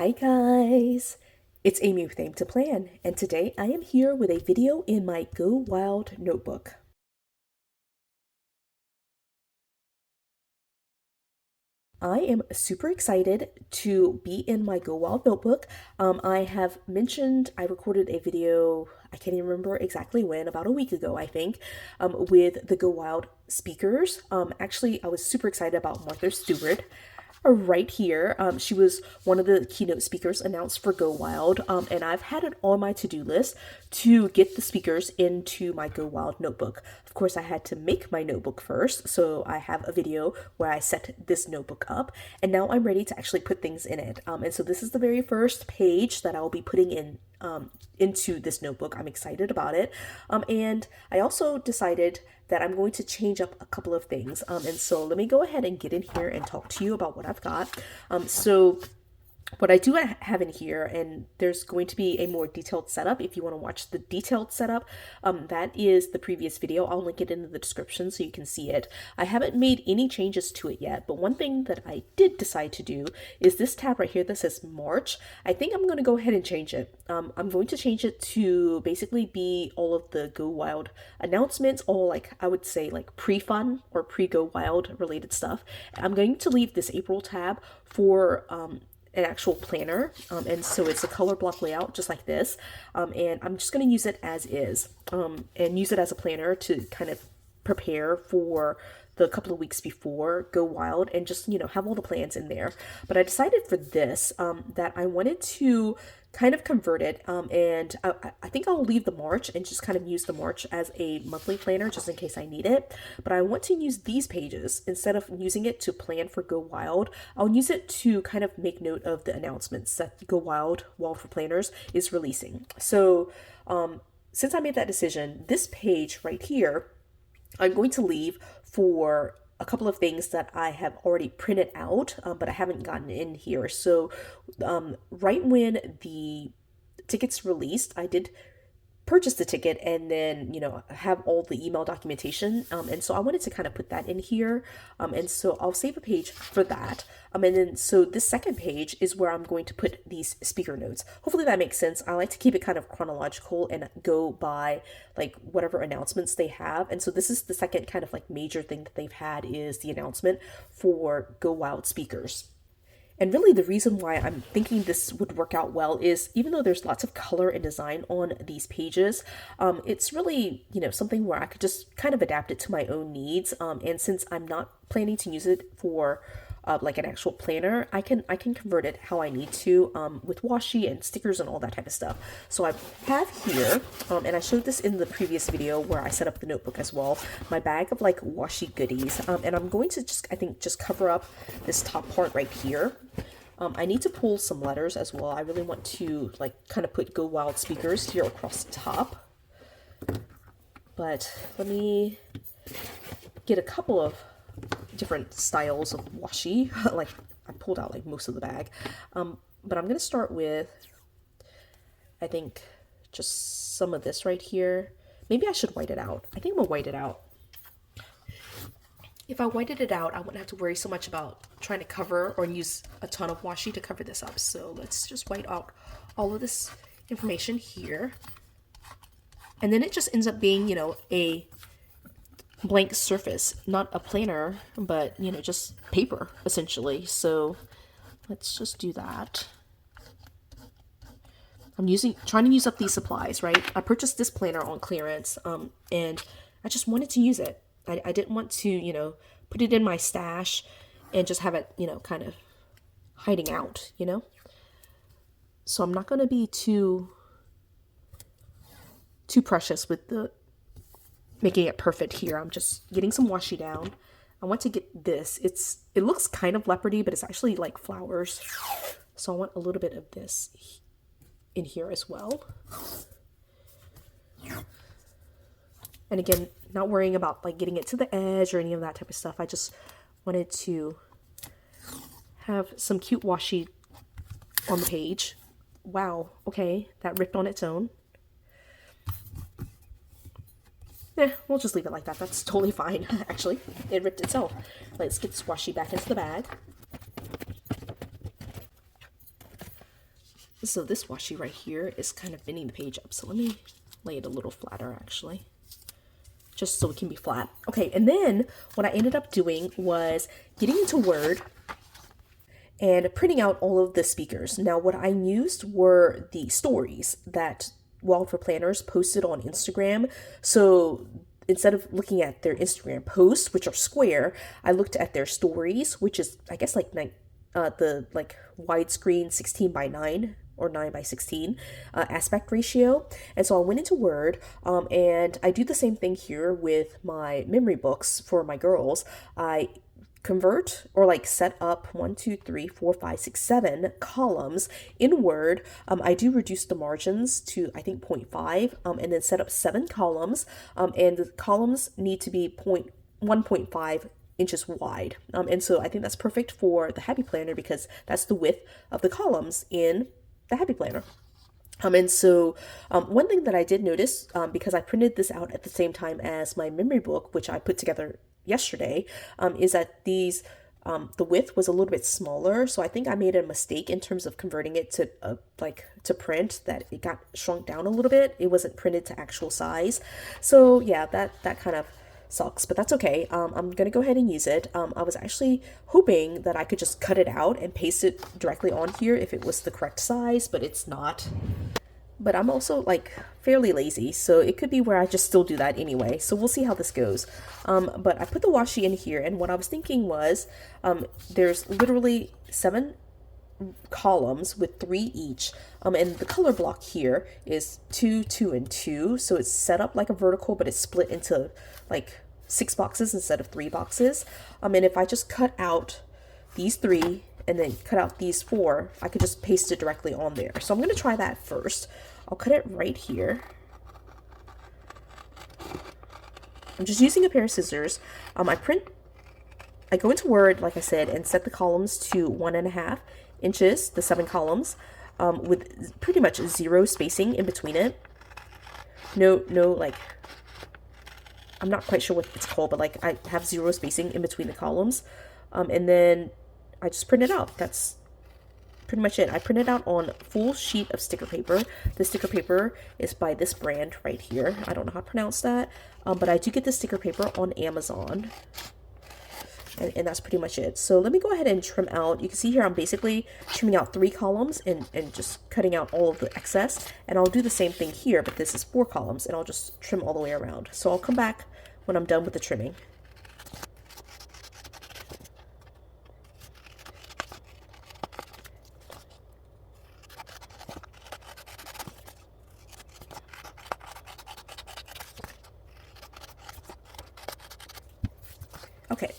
Hi guys, it's Amy with Aim to Plan, and today I am here with a video in my Go Wild notebook. I am super excited to be in my Go Wild notebook. I have mentioned I recorded a video, I can't even remember exactly when, about a week ago, I think, with the Go Wild speakers. Actually, I was super excited about Martha Stewart right here. She was one of the keynote speakers announced for Go Wild, and I've had it on my to-do list to get the speakers into my Go Wild notebook. Of course, I had to make my notebook first, so I have a video where I set this notebook up, and now I'm ready to actually put things in it. And so this is the very first page that I'll be putting in into this notebook. I'm excited about it. And I also decided that I'm going to change up a couple of things. And so let me go ahead and get in here and talk to you about what I've got. So what I do have in here, and there's going to be a more detailed setup if you want to watch the detailed setup, that is the previous video. I'll link it in the description so you can see it. I haven't made any changes to it yet, but one thing that I did decide to do is this tab right here that says March. I think I'm going to go ahead and change it. I'm going to change it to basically be all of the Go Wild announcements, all like I would say like pre-fun or pre-Go Wild related stuff. I'm going to leave this April tab for an actual planner, and so it's a color block layout just like this, and I'm just going to use it as is, and use it as a planner to kind of prepare for the couple of weeks before Go Wild and just, you know, have all the plans in there. But I decided for this that I wanted to kind of convert it, and I think I'll leave the March and just kind of use the March as a monthly planner just in case I need it. But I want to use these pages instead of using it to plan for Go Wild. I'll use it to kind of make note of the announcements that Go Wild, Wild for Planners, is releasing. So since I made that decision, this page right here I'm going to leave for a couple of things that I have already printed out, but I haven't gotten in here. So right when the tickets released, I did purchase the ticket and then, you know, have all the email documentation, and so I wanted to kind of put that in here, and so I'll save a page for that, and then so this second page is where I'm going to put these speaker notes. Hopefully that makes sense. I like to keep it kind of chronological and go by like whatever announcements they have, and so this is the second kind of like major thing that they've had is the announcement for Go Wild speakers. And really the reason why I'm thinking this would work out well is even though there's lots of color and design on these pages, it's really, you know, something where I could just kind of adapt it to my own needs. And since I'm not planning to use it for like an actual planner, I can convert it how I need to, with washi and stickers and all that type of stuff. So I have here, and I showed this in the previous video where I set up the notebook as well, my bag of like washi goodies, and I'm going to just, I think, just cover up this top part right here. I need to pull some letters as well. I really want to like kind of put Go Wild speakers here across the top, but let me get a couple of different styles of washi. Like I pulled out like most of the bag, but I'm gonna start with, I think, just some of this right here. Maybe I should white it out. I think I'm gonna white it out. If I whited it out, I wouldn't have to worry so much about trying to cover or use a ton of washi to cover this up. So let's just white out all of this information here, and then it just ends up being, you know, a blank surface, not a planner, but, you know, just paper essentially. So let's just do that. I'm trying to use up these supplies, right? I purchased this planner on clearance, and I just wanted to use it. I didn't want to, you know, put it in my stash and just have it, you know, kind of hiding out, you know? So I'm not going to be too precious with the making it perfect here. I'm just getting some washi down. I want to get this. It looks kind of leopardy, but it's actually like flowers. So I want a little bit of this in here as well. And again, not worrying about like getting it to the edge or any of that type of stuff. I just wanted to have some cute washi on the page. Wow, okay, that ripped on its own. We'll just leave it like that. That's totally fine, actually. It ripped itself. Let's get this washi back into the bag. So this washi right here is kind of bending the page up. So let me lay it a little flatter actually, just so it can be flat. Okay, and then what I ended up doing was getting into Word and printing out all of the speakers. Now, what I used were the stories that Wildflower Planners posted on Instagram. So instead of looking at their Instagram posts, which are square, I looked at their stories, which is, I guess, like the like widescreen 16 by 9 or 9 by 16 aspect ratio. And so I went into Word, and I do the same thing here with my memory books for my girls. I convert or like set up 1, 2, 3, 4, 5, 6, 7 columns in Word. I do reduce the margins to I think 0.5, and then set up 7 columns, and the columns need to be 1.5 inches wide. And so I think that's perfect for the Happy Planner because that's the width of the columns in the Happy Planner. And so one thing that I did notice, because I printed this out at the same time as my memory book, which I put together yesterday, is that these the width was a little bit smaller. So I think I made a mistake in terms of converting it to to print, that it got shrunk down a little bit. It wasn't printed to actual size. So yeah, that kind of sucks, but that's okay. I'm gonna go ahead and use it. I was actually hoping that I could just cut it out and paste it directly on here if it was the correct size, but it's not. But I'm also like fairly lazy, so it could be where I just still do that anyway. So we'll see how this goes. But I put the washi in here, and what I was thinking was, there's literally 7 columns with 3 each, and the color block here is 2, 2, and 2. So it's set up like a vertical, but it's split into like 6 boxes instead of 3 boxes. And if I just cut out these 3 and then cut out these 4, I could just paste it directly on there. So I'm going to try that first. I'll cut it right here. I'm just using a pair of scissors. I go into Word, like I said, and set the columns to 1.5 inches, the 7 columns, with pretty much 0 spacing in between it. No, like, I'm not quite sure what it's called, but like I have 0 spacing in between the columns. And then I just print it out. That's pretty much it. I printed out on a full sheet of sticker paper. The sticker paper is by this brand right here. I don't know how to pronounce that, but I do get the sticker paper on Amazon. And that's pretty much it. So let me go ahead and trim out. You can see here I'm basically trimming out 3 columns and just cutting out all of the excess. And I'll do the same thing here, but this is 4 columns, and I'll just trim all the way around. So I'll come back when I'm done with the trimming. Okay,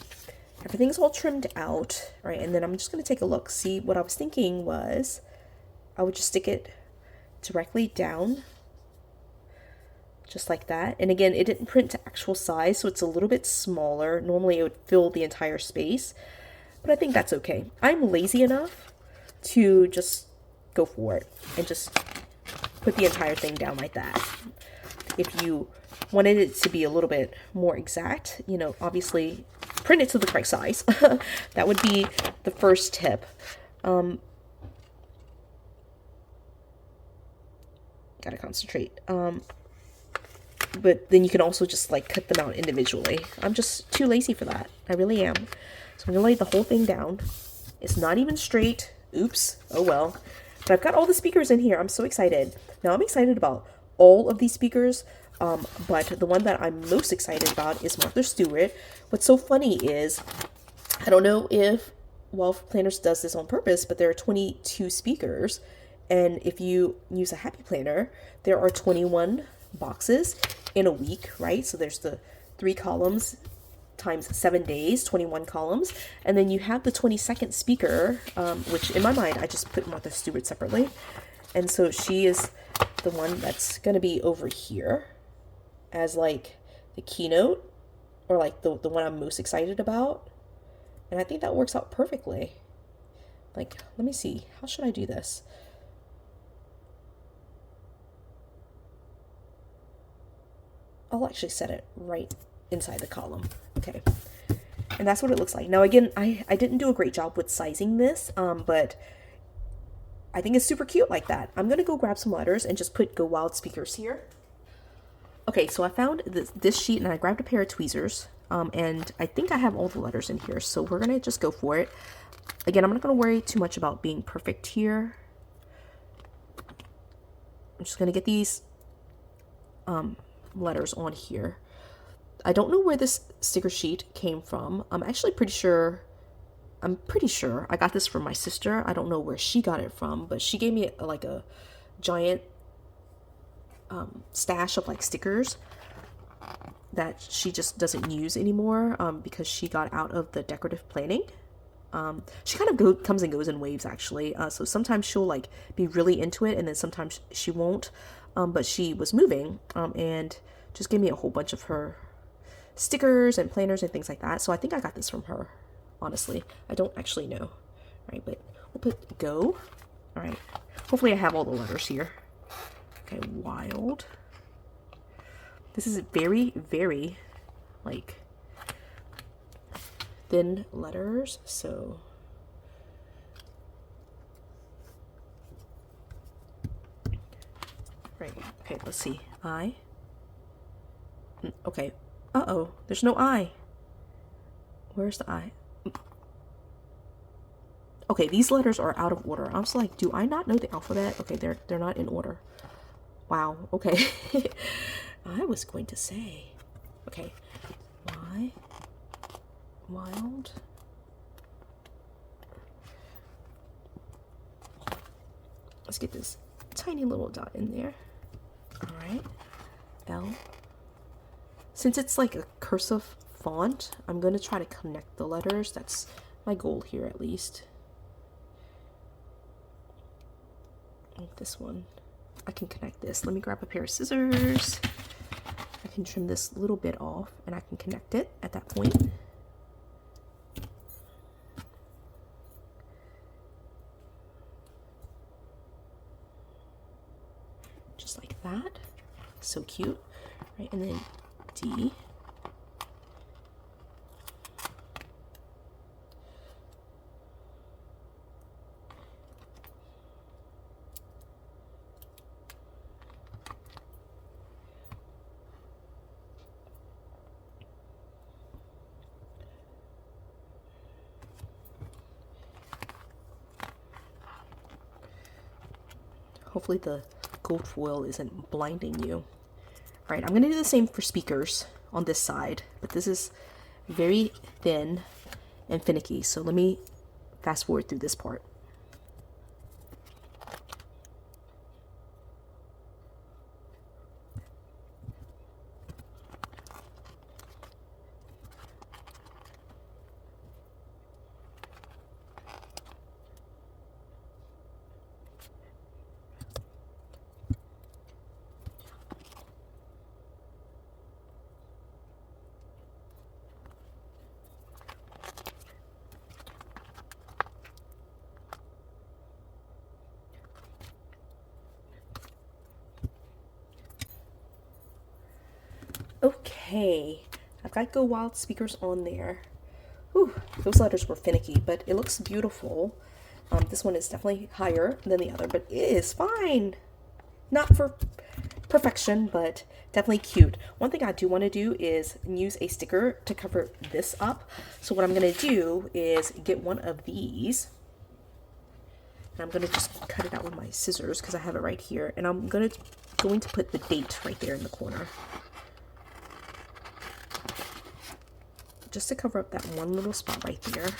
everything's all trimmed out, right? And then I'm just going to take a look. See, what I was thinking was I would just stick it directly down, just like that. And again, it didn't print to actual size, so it's a little bit smaller. Normally it would fill the entire space, but I think that's okay. I'm lazy enough to just go for it and just put the entire thing down like that. If you wanted it to be a little bit more exact, you know, obviously print it to the correct size. That would be the first tip. Gotta concentrate. But then you can also just like cut them out individually. I'm just too lazy for that. I really am. So I'm gonna lay the whole thing down. It's not even straight. Oops. Oh well. But I've got all the speakers in here. I'm so excited. Now I'm excited about all of these speakers. But the one that I'm most excited about is Martha Stewart. What's so funny is, I don't know if Wildflower Planners does this on purpose, but there are 22 speakers. And if you use a Happy Planner, there are 21 boxes in a week, right? So there's the 3 columns times 7 days, 21 columns. And then you have the 22nd speaker, which in my mind, I just put Martha Stewart separately. And so she is the one that's going to be over here as like the keynote, or like the one I'm most excited about. And I think that works out perfectly. Like, let me see, how should I do this? I'll actually set it right inside the column. Okay. And that's what it looks like. Now again, I didn't do a great job with sizing this, but I think it's super cute like that. I'm gonna go grab some letters and just put Go Wild Speakers here. Okay, so I found this sheet and I grabbed a pair of tweezers. And I think I have all the letters in here, so we're gonna just go for it. Again, I'm not gonna worry too much about being perfect here. I'm just gonna get these letters on here. I don't know where this sticker sheet came from. I'm pretty sure I got this from my sister. I don't know where she got it from, but she gave me like a giant stash of like stickers that she just doesn't use anymore because she got out of the decorative planning. She kind of comes and goes in waves actually. So sometimes she'll like be really into it and then sometimes she won't. But she was moving and just gave me a whole bunch of her stickers and planners and things like that. So I think I got this from her, honestly. I don't actually know. All right, but we'll put Go. All right. Hopefully I have all the letters here. Okay, Wild. This is very, very like thin letters, so right. Okay, let's see. I. Okay. Uh-oh, there's no I. Where's the I? Okay, these letters are out of order. I was like, do I not know the alphabet? Okay, they're not in order. Wow. Okay. I was going to say. Okay. Wild. Let's get this tiny little dot in there. All right. L. Since it's like a cursive font, I'm going to try to connect the letters. That's my goal here, at least. Like this one. I can connect this. Let me grab a pair of scissors. I can trim this little bit off and I can connect it at that point. Just like that. So cute. Right, and then D. Hopefully the gold foil isn't blinding you. All right, I'm going to do the same for speakers on this side, but this is very thin and finicky. So let me fast forward through this part. Okay, I've got Go Wild speakers on there. Whew, those letters were finicky, but it looks beautiful. This one is definitely higher than the other, but it is fine. Not for perfection, but definitely cute. One thing I do want to do is use a sticker to cover this up. So what I'm going to do is get one of these. And I'm going to just cut it out with my scissors because I have it right here. And I'm going to put the date right there in the corner. Just to cover up that one little spot right there.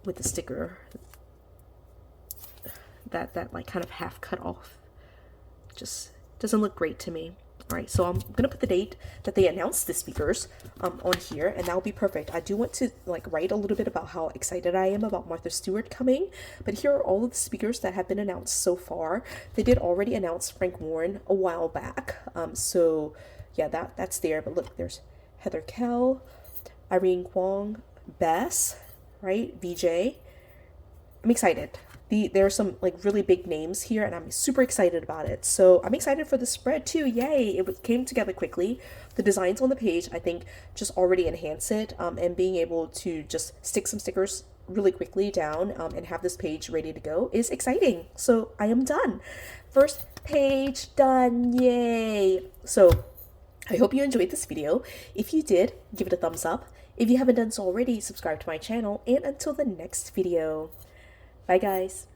With the sticker. That like kind of half cut off. Just doesn't look great to me. All right, so I'm gonna put the date that they announced the speakers on here, and that'll be perfect. I do want to like write a little bit about how excited I am about Martha Stewart coming, but here are all of the speakers that have been announced so far. They did already announce Frank Warren a while back, so yeah, that's there. But look, there's Heather Kell, Irene Kwong, Bess, right? VJ. I'm excited. There are some like really big names here, and I'm super excited about it. So I'm excited for the spread too. Yay! Came together quickly. The designs on the page, I think, just already enhance it, and being able to just stick some stickers really quickly down, and have this page ready to go is exciting. So I am done. First page done. Yay! So I hope you enjoyed this video. If you did, give it a thumbs up. If you haven't done so already, subscribe to my channel, and until the next video. Bye guys.